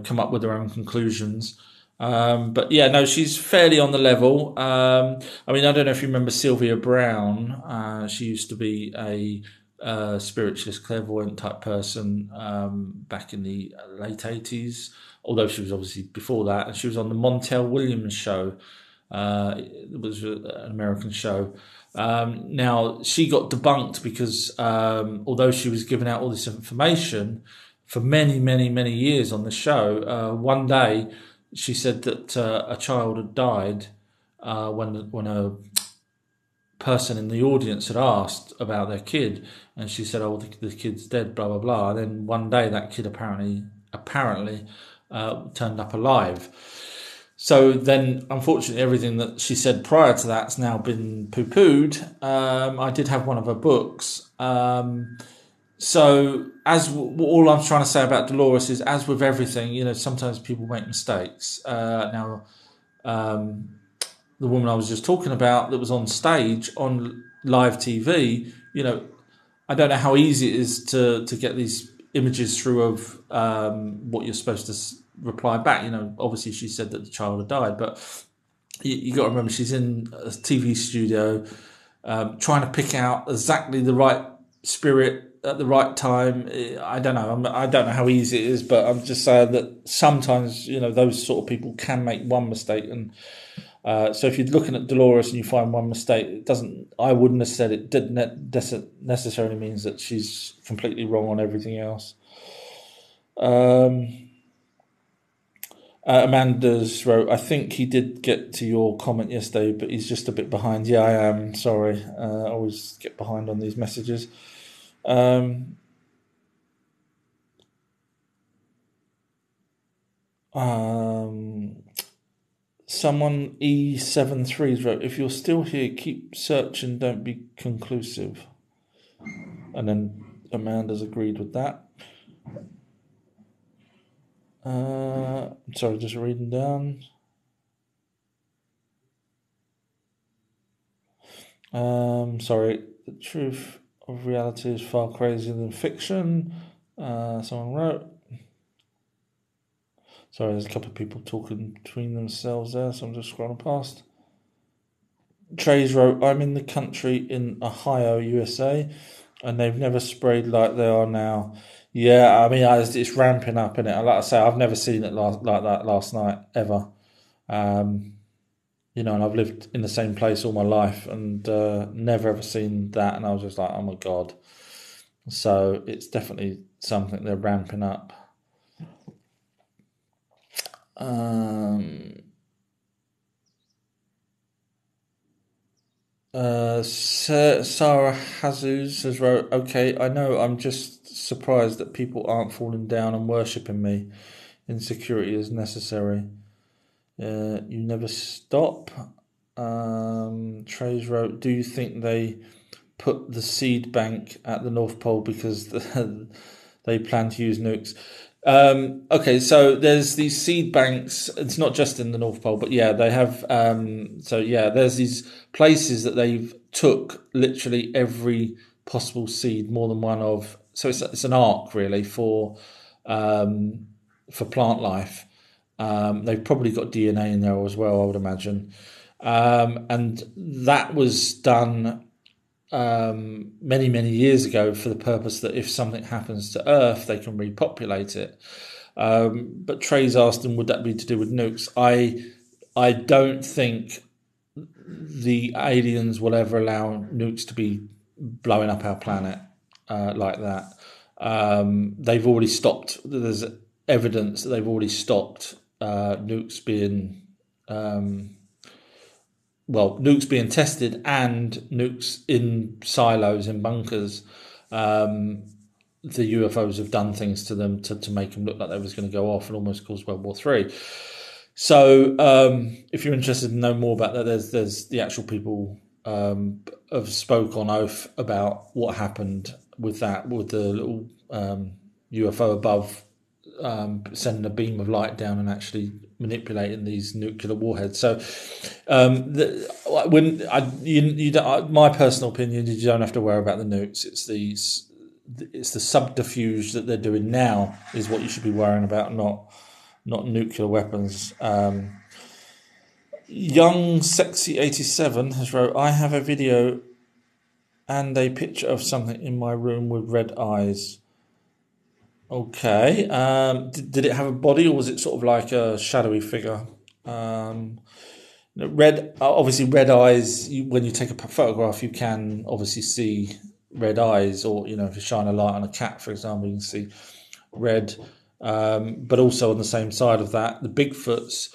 come up with their own conclusions. But yeah, no, she's fairly on the level. I mean, I don't know if you remember Sylvia Brown. She used to be a spiritualist, clairvoyant type person back in the late 80s, although she was obviously before that. And she was on the Montel Williams show. It was an American show. Now, she got debunked because although she was giving out all this information for many, many, many years on the show, one day she said that a child had died when a person in the audience had asked about their kid, and she said, "Oh, the kid's dead," blah blah blah. And then one day that kid apparently turned up alive. So then, unfortunately, everything that she said prior to that's now been poo-pooed. I did have one of her books. So all I'm trying to say about Dolores is, as with everything, sometimes people make mistakes. Now, the woman I was just talking about that was on stage on live TV, I don't know how easy it is to get these images through of what you're supposed to reply back. Obviously she said that the child had died, but you got to remember she's in a TV studio trying to pick out exactly the right spirit at the right time. I don't know. I don't know how easy it is, but I'm just saying that sometimes those sort of people can make one mistake, and so if you're looking at Dolores and you find one mistake, I wouldn't have said it didn't necessarily means that she's completely wrong on everything else. Amanda's wrote, I think he did get to your comment yesterday, but he's just a bit behind. Yeah, I am. Sorry. I always get behind on these messages. Someone E73 wrote, if you're still here, keep searching, don't be conclusive. And then Amanda's agreed with that. Sorry, just reading down. Sorry, the truth of reality is far crazier than fiction. Someone wrote. Sorry, there's a couple of people talking between themselves there, so I'm just scrolling past. Trays wrote, I'm in the country in Ohio, USA, and they've never sprayed like they are now. Yeah, I mean, it's ramping up, isn't it? Like I say, I've never seen it like that last night, ever. And I've lived in the same place all my life and never ever seen that, and I was just like, oh my God. So it's definitely something they're ramping up. Sarah Hazuz has wrote, okay, I know, I'm just surprised that people aren't falling down and worshipping me. Insecurity is necessary. You never stop. Trays wrote, do you think they put the seed bank at the North Pole because they plan to use nukes? Okay, so there's these seed banks. It's not just in the North Pole, but yeah, they have. There's these places that they've took literally every possible seed, more than one of. So it's an ark really for plant life. They've probably got DNA in there as well, I would imagine. And that was done many, many years ago for the purpose that if something happens to Earth, they can repopulate it. But Trey's asked them, would that be to do with nukes? I don't think the aliens will ever allow nukes to be blowing up our planet like that. They've already stopped. There's evidence that they've already stopped nukes being nukes being tested and nukes in silos, in bunkers. the UFOs have done things to them to make them look like they was going to go off and almost cause World War III. So if you're interested in knowing more about that, there's the actual people have spoke on oath about what happened with that, with the little UFO above sending a beam of light down and actually manipulating these nuclear warheads. So my personal opinion is you don't have to worry about the nukes. It's the subterfuge that they're doing now is what you should be worrying about, not nuclear weapons. Young Sexy 87 has wrote, I have a video and a picture of something in my room with red eyes. Okay. Did it have a body, or was it sort of like a shadowy figure? Obviously red eyes, when you take a photograph, you can obviously see red eyes, or, if you shine a light on a cat, for example, you can see red. But also on the same side of that, the Bigfoots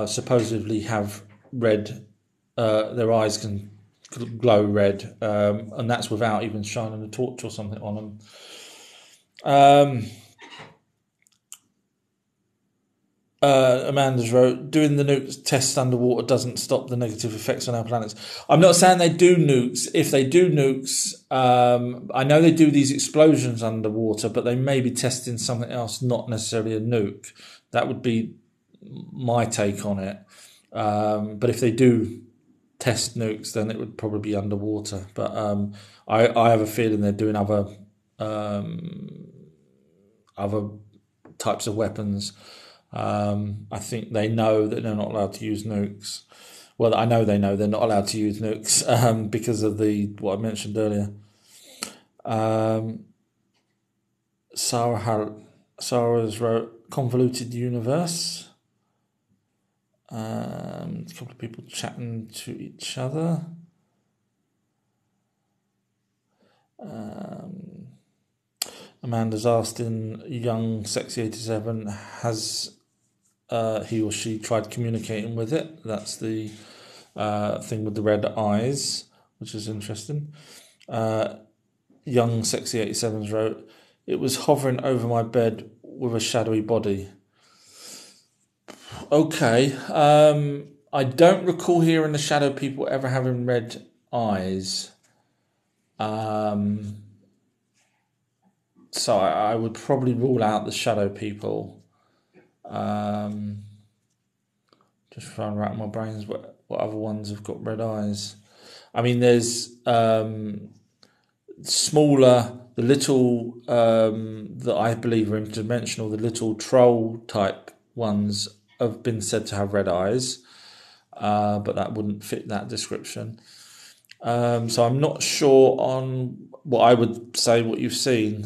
supposedly have red, their eyes can glow red, and that's without even shining a torch or something on them. Amanda's wrote, doing the nukes tests underwater doesn't stop the negative effects on our planets. I'm not saying they do nukes. If they do nukes, I know they do these explosions underwater, but they may be testing something else, not necessarily a nuke. That would be my take on it. But if they do test nukes, then it would probably be underwater. But I have a feeling they're doing other types of weapons. I think they know that they're not allowed to use nukes. Well, I know they know they're not allowed to use nukes because of what I mentioned earlier. Sarah's wrote, convoluted universe. A couple of people chatting to each other. Amanda's asked in Young Sexy 87, has he or she tried communicating with it? That's the thing with the red eyes, which is interesting. Young Sexy 87's wrote, it was hovering over my bed with a shadowy body. Okay. I don't recall hearing the shadow people ever having red eyes. So I would probably rule out the shadow people. Just trying to rack my brains what other ones have got red eyes. I mean, there's smaller, the little that I believe are interdimensional, the little troll type ones have been said to have red eyes, but that wouldn't fit that description. So I'm not sure on what I would say what you've seen.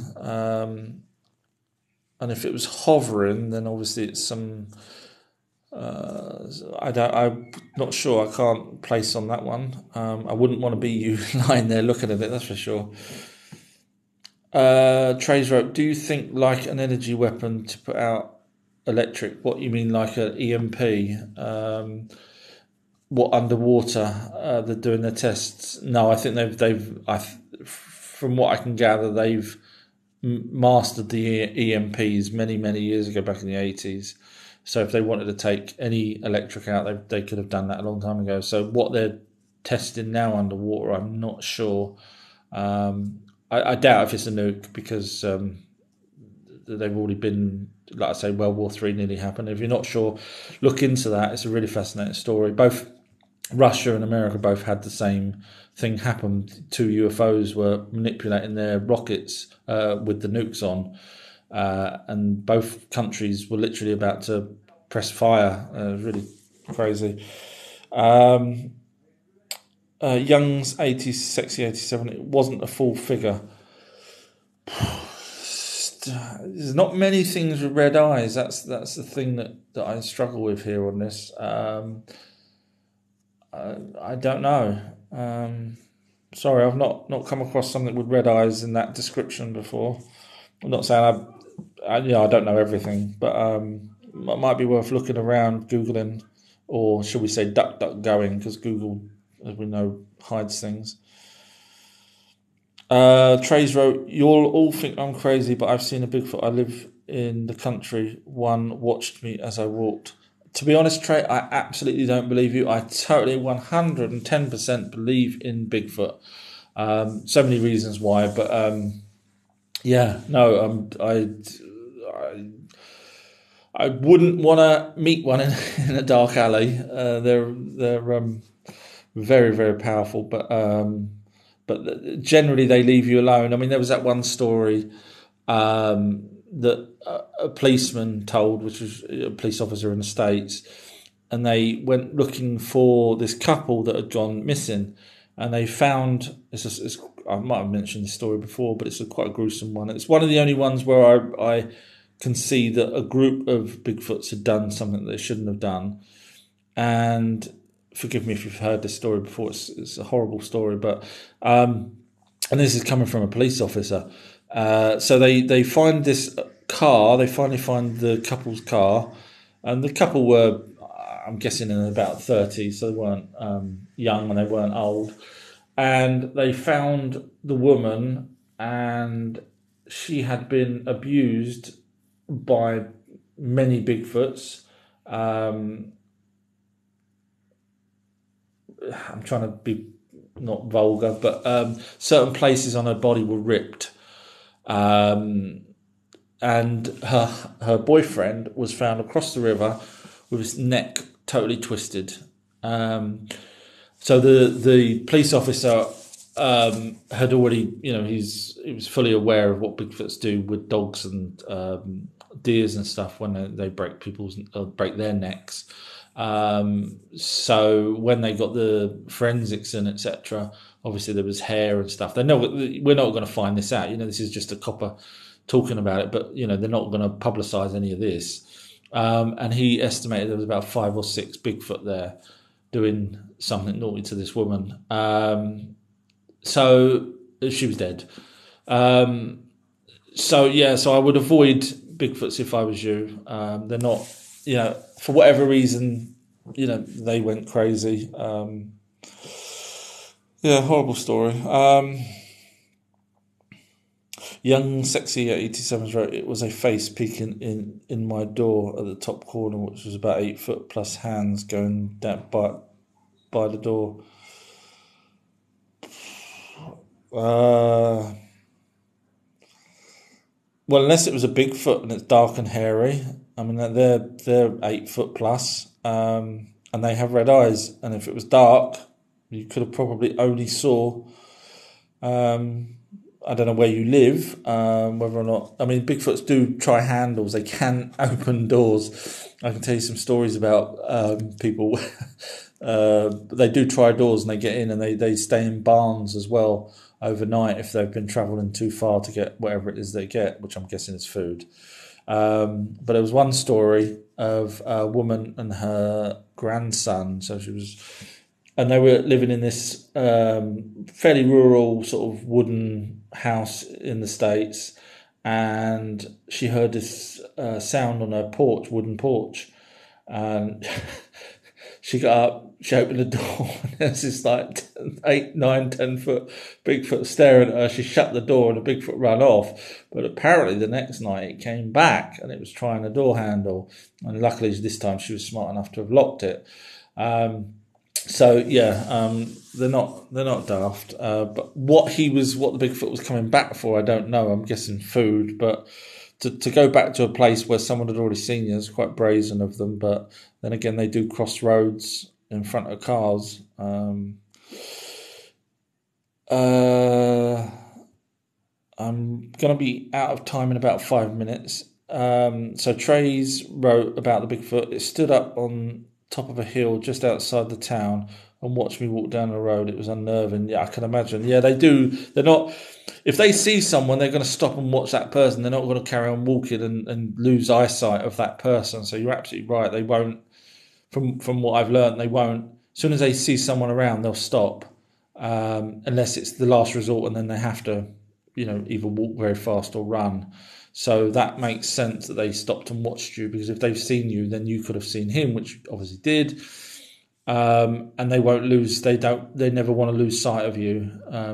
And if it was hovering, then obviously it's some. I'm not sure. I can't place on that one. I wouldn't want to be you lying there looking at it. That's for sure. Trey's wrote, do you think like an energy weapon to put out electric? What you mean, like an EMP? What underwater they're doing their tests? No, I think from what I can gather, they've mastered the EMPs many years ago, back in the 80s. So if they wanted to take any electric out, they could have done that a long time ago. So what they're testing now underwater, I'm not sure. I doubt if it's a nuke, because they've already been, like I say, World War III nearly happened. If you're not sure, look into that. It's a really fascinating story. Both Russia and America both had the same thing happen. Two UFOs were manipulating their rockets with the nukes on, and both countries were literally about to press fire. It was really crazy. Young's 80s, Sexy 87, it wasn't a full figure. There's not many things with red eyes. That's the thing that I struggle with here on this. I don't know. Sorry, I've not come across something with red eyes in that description before. I'm not saying I don't know everything, but it might be worth looking around, Googling, or should we say DuckDuckGoing, because Google, as we know, hides things. Trays wrote, "You'll all think I'm crazy, but I've seen a Bigfoot. I live in the country. One watched me as I walked." To be honest, Trey, I absolutely don't believe you. I totally 110% believe in Bigfoot. So many reasons why, but yeah, no, I wouldn't want to meet one in a dark alley. They're very, very powerful, but generally they leave you alone. I mean, there was that one story that a policeman told, which was a police officer in the States, and they went looking for this couple that had gone missing, and they found I might have mentioned this story before, but it's quite a gruesome one. It's one of the only ones where I can see that a group of Bigfoots had done something that they shouldn't have done. And forgive me if you've heard this story before, it's a horrible story, but and this is coming from a police officer. So they find this car, they finally find the couple's car, and the couple were, I'm guessing, in about 30, so they weren't young and they weren't old. And they found the woman, and she had been abused by many Bigfoots. I'm trying to be not vulgar, but certain places on her body were ripped. And her boyfriend was found across the river with his neck totally twisted. So the police officer had already, he was fully aware of what Bigfoots do with dogs and deers and stuff when they break their necks. So when they got the forensics in, etc., obviously there was hair and stuff. We're not going to find this out. This is just a copper talking about it, but they're not going to publicise any of this. And he estimated there was about 5 or 6 Bigfoot there doing something naughty to this woman. So she was dead. So I would avoid Bigfoots if I was you. They're not, for whatever reason, they went crazy. Horrible story. Young Sexy at 87 wrote, "It was a face peeking in my door at the top corner, which was about 8 foot plus hands going down by the door." Well, unless it was a Bigfoot and it's dark and hairy. I mean, they're 8 foot plus, and they have red eyes. And if it was dark, you could have probably only saw. I don't know where you live, whether or not. I mean, Bigfoots do try handles. They can open doors. I can tell you some stories about people. They do try doors and they get in, and they stay in barns as well overnight if they've been travelling too far to get whatever it is they get, which I'm guessing is food. But there was one story of a woman and her grandson. And they were living in this fairly rural sort of wooden house in the States, and she heard this sound on her wooden porch, and she got up, she opened the door, and there's this 8, 9, 10 foot Bigfoot staring at her. She shut the door and the Bigfoot ran off, but apparently the next night it came back and it was trying the door handle, and luckily this time she was smart enough to have locked it. They're not daft. But what the Bigfoot was coming back for, I don't know. I'm guessing food. But to go back to a place where someone had already seen you is quite brazen of them. But then again, they do cross roads in front of cars. I'm gonna be out of time in about 5 minutes. So Trays wrote about the Bigfoot. It stood up on top of a hill just outside the town and watched me walk down the road. It was unnerving. Yeah, I can imagine. Yeah, they do. They're not. If they see someone, they're going to stop and watch that person. They're not going to carry on walking and lose eyesight of that person. So you're absolutely right. They won't. From what I've learned, they won't. As soon as they see someone around, they'll stop, unless it's the last resort, and then they have to, either walk very fast or run. So that makes sense that they stopped and watched you, because if they've seen you, then you could have seen him, which you obviously did. and they won't lose. They never want to lose sight of you,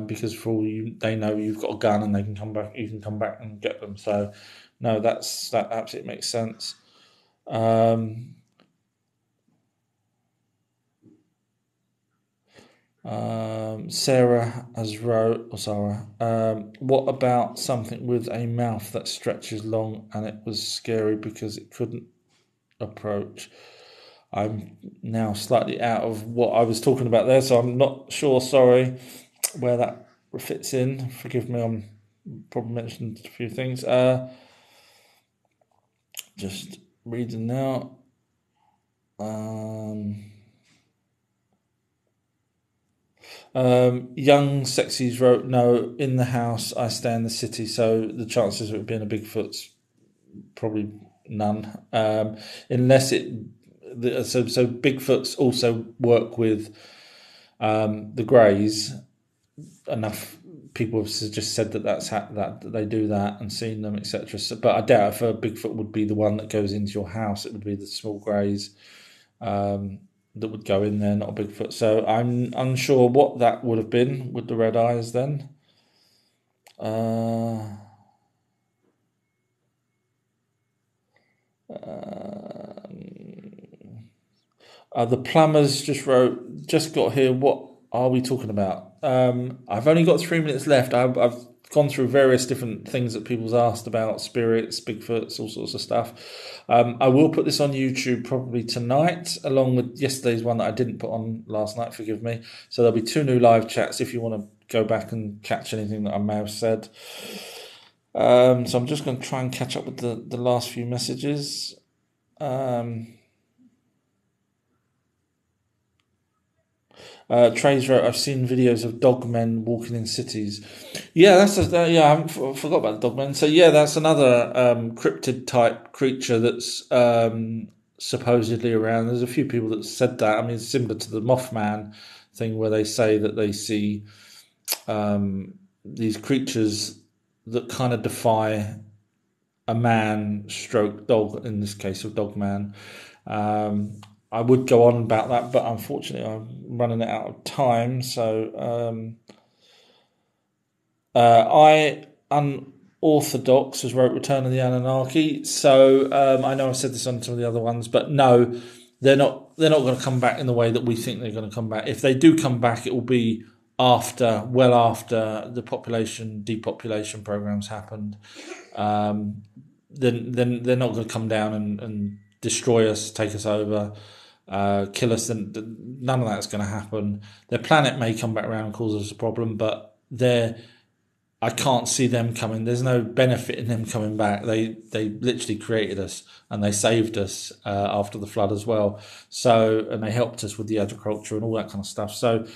because for all they know, you've got a gun and they can come back. You can come back and get them. So, no, that absolutely makes sense. Sarah has wrote, or Sarah, what about something with a mouth that stretches long and it was scary because it couldn't approach? I'm now slightly out of what I was talking about there, so I'm not sure, sorry, where that fits in. Forgive me, I'm probably mentioned a few things. Just reading now. Young Sexies wrote, no, in the house, I stay in the city, so the chances of it being a Bigfoot's probably none. Unless it... So Bigfoots also work with the Greys. Enough people have just said that they do that and seen them, etc. So, but I doubt if a Bigfoot would be the one that goes into your house. It would be the small Greys that would go in there, not a Bigfoot. So I'm unsure what that would have been with the red eyes then. The plumbers just wrote, just got here, what are we talking about? I've only got 3 minutes left. I've gone through various different things that people's asked about, spirits, Bigfoots, all sorts of stuff. I will put this on YouTube probably tonight, along with yesterday's one that I didn't put on last night, forgive me. So there'll be 2 new live chats if you want to go back and catch anything that I may have said. So I'm just going to try and catch up with the last few messages. Trays wrote, I've seen videos of dogmen walking in cities. Yeah, I forgot about the dogmen. So yeah, that's another cryptid type creature that's supposedly around. There's a few people that said that. I mean, it's similar to the Mothman thing where they say that they see these creatures that kind of defy a man stroke dog, in this case of dogman. I would go on about that, but unfortunately I'm running out of time. So Unorthodox has wrote Return of the Anunnaki. So I know I've said this on some of the other ones, but no, they're not going to come back in the way that we think they're going to come back. If they do come back, it will be well after the depopulation programs happened. Then they're not going to come down and destroy us, take us over, kill us. None of that's going to happen. Their planet may come back around and cause us a problem, but I can't see them coming. There's no benefit in them coming back. They literally created us and they saved us after the flood as well. So, and they helped us with the agriculture and all that kind of stuff. So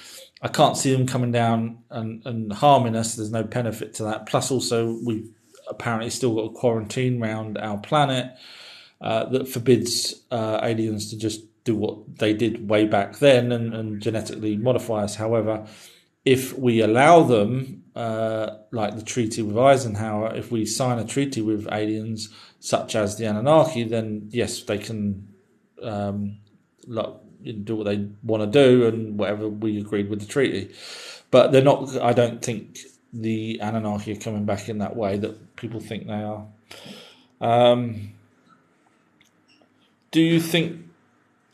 I can't see them coming down and harming us. There's no benefit to that. Plus also we've apparently still got a quarantine around our planet that forbids aliens to just do what they did way back then and genetically modify us. However, if we allow them, like the treaty with Eisenhower, if we sign a treaty with aliens such as the Anunnaki, then yes, they can do what they want to do and whatever we agreed with the treaty. But they're not. I don't think the Anunnaki are coming back in that way that people think they are. Do you think,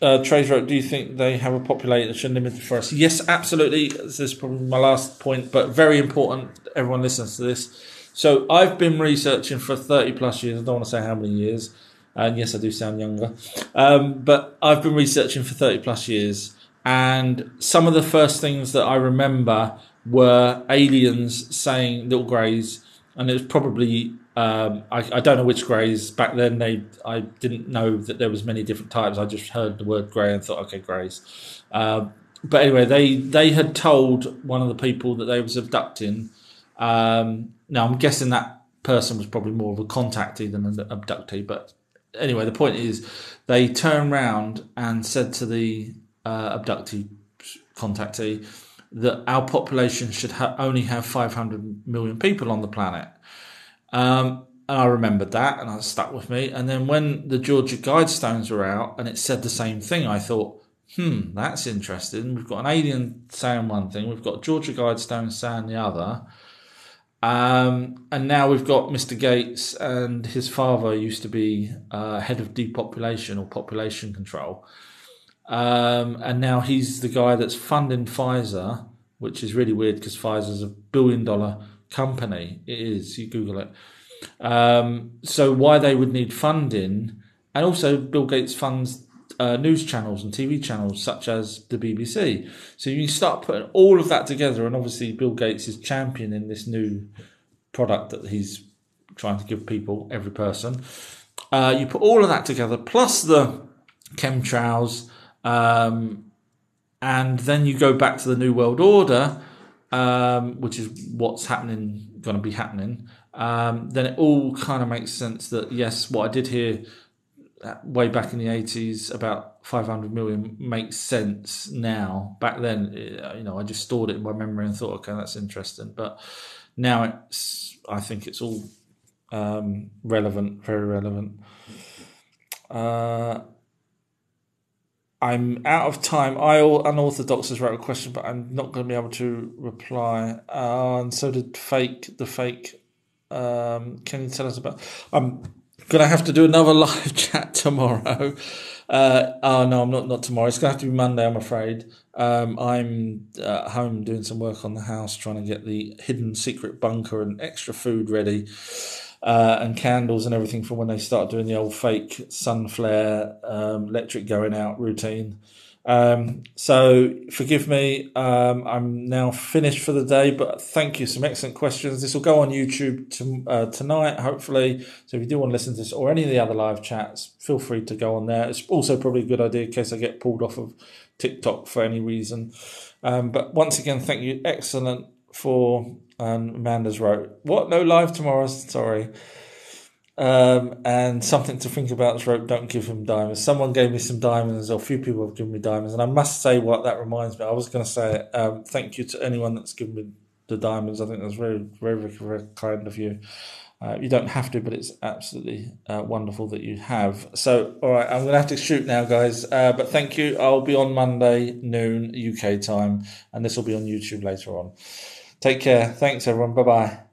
Trace wrote, do you think they have a population limited for us? Yes, absolutely. This is probably my last point, but very important. Everyone listens to this. So I've been researching for 30 plus years. I don't want to say how many years. And yes, I do sound younger. But I've been researching for 30 plus years. And some of the first things that I remember were aliens saying little greys. And it was probably... I don't know which greys. Back then, I didn't know that there was many different types. I just heard the word grey and thought, okay, greys. But anyway, they had told one of the people that they was abducting. Now, I'm guessing that person was probably more of a contactee than an abductee. But anyway, the point is, they turned round and said to the contactee, that our population should only have 500 million people on the planet. And I remembered that, and that stuck with me. And then when the Georgia Guidestones were out, and it said the same thing, I thought, That's interesting. We've got an alien saying one thing, we've got Georgia Guidestone saying the other. And now we've got Mr. Gates, and his father used to be head of depopulation or population control. And now he's the guy that's funding Pfizer, which is really weird because Pfizer's $1 billion company. It is, you Google it. So why they would need funding, and also Bill Gates funds news channels and TV channels such as the BBC. So you start putting all of that together, and obviously Bill Gates is championing this new product that he's trying to give people, every person. You put all of that together, plus the chemtrails, and then you go back to the New World Order, which is what's going to be happening. Then it all kind of makes sense that, yes, what I did here way back in the 80s about 500 million makes sense now. Back then, I just stored it in my memory and thought, okay, that's interesting. But now I think it's all relevant, very relevant. I'm out of time. Unorthodox has wrote a question, but I'm not going to be able to reply. And so did the fake. Can you tell us about? I'm going to have to do another live chat tomorrow. No, I'm not tomorrow. It's going to have to be Monday, I'm afraid. I'm at home doing some work on the house, trying to get the hidden secret bunker and extra food ready, and candles and everything for when they start doing the old fake sun flare, electric going out routine. So forgive me, I'm now finished for the day, but thank you, some excellent questions. This will go on YouTube tonight, hopefully, so if you do want to listen to this or any of the other live chats, feel free to go on there. It's also probably a good idea in case I get pulled off of TikTok for any reason. But once again, thank you, excellent for Amanda's wrote, what, no live tomorrow, sorry. And something to think about, wrote, don't give him diamonds. Someone gave me some diamonds, or a few people have given me diamonds, and I must say what that reminds me. I was going to say thank you to anyone that's given me the diamonds. I think that's very, very, very, very kind of you. You don't have to, but it's absolutely wonderful that you have. So, all right, I'm going to have to shoot now, guys. But thank you. I'll be on Monday, noon, UK time, and this will be on YouTube later on. Take care. Thanks, everyone. Bye-bye.